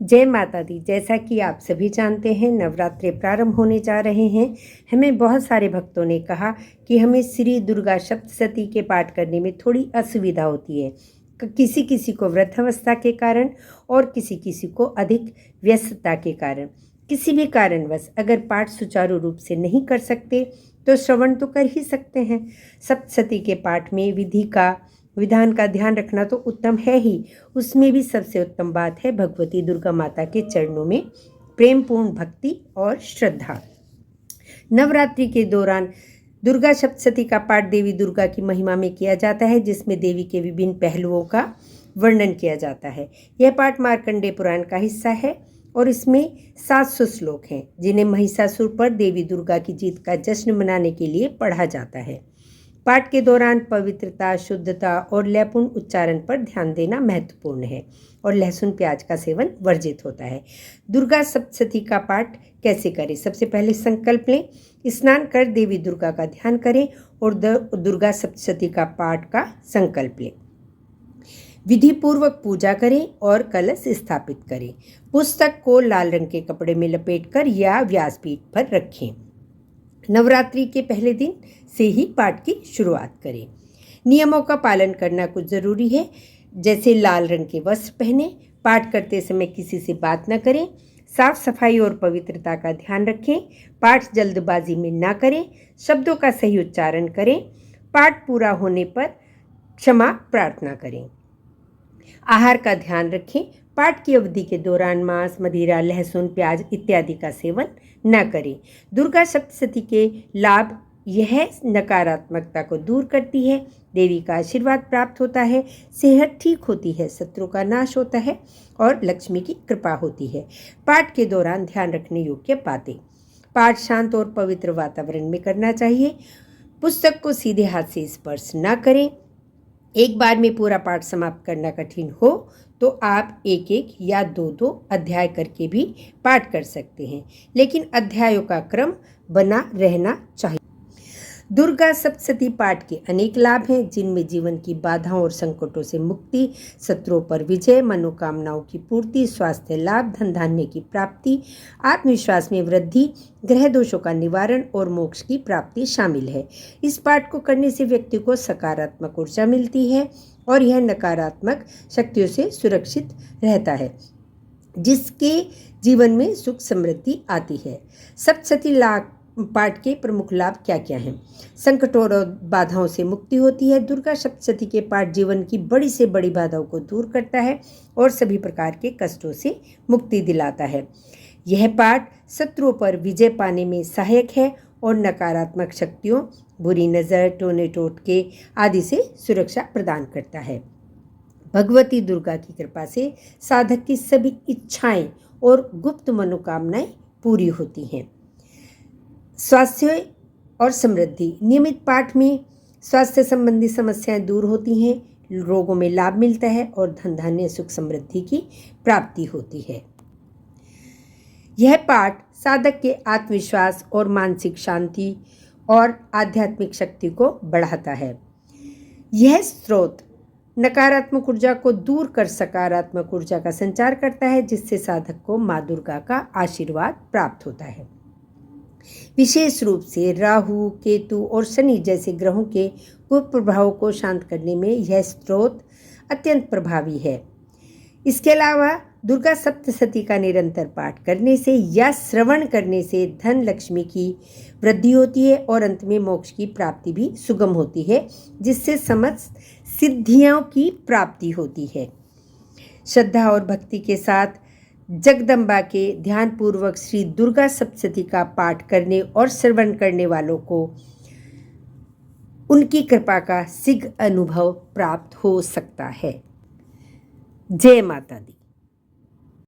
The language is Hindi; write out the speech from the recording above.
जय माता दी। जैसा कि आप सभी जानते हैं, नवरात्रे प्रारंभ होने जा रहे हैं। हमें बहुत सारे भक्तों ने कहा कि हमें श्री दुर्गा सप्तशती के पाठ करने में थोड़ी असुविधा होती है, किसी किसी को वृद्धावस्था के कारण और किसी किसी को अधिक व्यस्तता के कारण। किसी भी कारणवश अगर पाठ सुचारू रूप से नहीं कर सकते तो श्रवण तो कर ही सकते हैं। सप्तशती के पाठ में विधान का ध्यान रखना तो उत्तम है ही, उसमें भी सबसे उत्तम बात है भगवती दुर्गा माता के चरणों में प्रेमपूर्ण भक्ति और श्रद्धा। नवरात्रि के दौरान दुर्गा सप्तशती का पाठ देवी दुर्गा की महिमा में किया जाता है, जिसमें देवी के विभिन्न पहलुओं का वर्णन किया जाता है। यह पाठ मार्कंडेय पुराण का हिस्सा है और इसमें 700 श्लोक हैं, जिन्हें महिषासुर पर देवी दुर्गा की जीत का जश्न मनाने के लिए पढ़ा जाता है। पाठ के दौरान पवित्रता, शुद्धता और लयपूर्ण उच्चारण पर ध्यान देना महत्वपूर्ण है और लहसुन प्याज का सेवन वर्जित होता है। दुर्गा सप्तशती का पाठ कैसे करें? सबसे पहले संकल्प लें, स्नान कर देवी दुर्गा का ध्यान करें और दुर्गा सप्तशती का पाठ का संकल्प लें। विधि पूर्वक पूजा करें और कलश स्थापित करें। पुस्तक को लाल रंग के कपड़े में लपेटकर या व्यासपीठ पर रखें। नवरात्रि के पहले दिन से ही पाठ की शुरुआत करें। नियमों का पालन करना कुछ ज़रूरी है, जैसे लाल रंग के वस्त्र पहने, पाठ करते समय किसी से बात न करें, साफ सफाई और पवित्रता का ध्यान रखें, पाठ जल्दबाजी में ना करें, शब्दों का सही उच्चारण करें, पाठ पूरा होने पर क्षमा प्रार्थना करें। आहार का ध्यान रखें, पाठ की अवधि के दौरान मांस, मदिरा, लहसुन, प्याज इत्यादि का सेवन न करें। दुर्गा सप्तशती के लाभ यह नकारात्मकता को दूर करती है, देवी का आशीर्वाद प्राप्त होता है, सेहत ठीक होती है, शत्रु का नाश होता है और लक्ष्मी की कृपा होती है। पाठ के दौरान ध्यान रखने योग्य बातें: पाठ शांत और पवित्र वातावरण में करना चाहिए। पुस्तक को सीधे हाथ से स्पर्श न करें। एक बार में पूरा पाठ समाप्त करना कठिन हो तो आप एक एक या दो दो अध्याय करके भी पाठ कर सकते हैं, लेकिन अध्यायों का क्रम बना रहना चाहिए। दुर्गा सप्तशती पाठ के अनेक लाभ हैं, जिनमें जीवन की बाधाओं और संकटों से मुक्ति, शत्रुओं पर विजय, मनोकामनाओं की पूर्ति, स्वास्थ्य लाभ, धन धान्य की प्राप्ति, आत्मविश्वास में वृद्धि, ग्रह दोषों का निवारण और मोक्ष की प्राप्ति शामिल है। इस पाठ को करने से व्यक्ति को सकारात्मक ऊर्जा मिलती है और यह नकारात्मक शक्तियों से सुरक्षित रहता है, जिसके जीवन में सुख समृद्धि आती है। सप्तशती पाठ के प्रमुख लाभ क्या क्या हैं? संकटों और बाधाओं से मुक्ति होती है। दुर्गा सप्तशती के पाठ जीवन की बड़ी से बड़ी बाधाओं को दूर करता है और सभी प्रकार के कष्टों से मुक्ति दिलाता है। यह पाठ शत्रुओं पर विजय पाने में सहायक है और नकारात्मक शक्तियों, बुरी नज़र, टोने टोटके आदि से सुरक्षा प्रदान करता है। भगवती दुर्गा की कृपा से साधक की सभी इच्छाएं और गुप्त मनोकामनाएं पूरी होती हैं। स्वास्थ्य और समृद्धि: नियमित पाठ में स्वास्थ्य संबंधी समस्याएं दूर होती हैं, रोगों में लाभ मिलता है और धन धान्य सुख समृद्धि की प्राप्ति होती है। यह पाठ साधक के आत्मविश्वास और मानसिक शांति और आध्यात्मिक शक्ति को बढ़ाता है। यह स्रोत नकारात्मक ऊर्जा को दूर कर सकारात्मक ऊर्जा का संचार करता है, जिससे साधक को माँ दुर्गा का आशीर्वाद प्राप्त होता है। विशेष रूप से राहु, केतु और शनि जैसे ग्रहों के कुप्रभावों को शांत करने में यह स्रोत अत्यंत प्रभावी है। इसके अलावा दुर्गा सप्तशती का निरंतर पाठ करने से या श्रवण करने से धन लक्ष्मी की वृद्धि होती है और अंत में मोक्ष की प्राप्ति भी सुगम होती है, जिससे समस्त सिद्धियों की प्राप्ति होती है। श्रद्धा और भक्ति के साथ जगदम्बा के ध्यानपूर्वक श्री दुर्गा सप्तशती का पाठ करने और श्रवण करने वालों को उनकी कृपा का शीघ्र अनुभव प्राप्त हो सकता है। जय माता दी।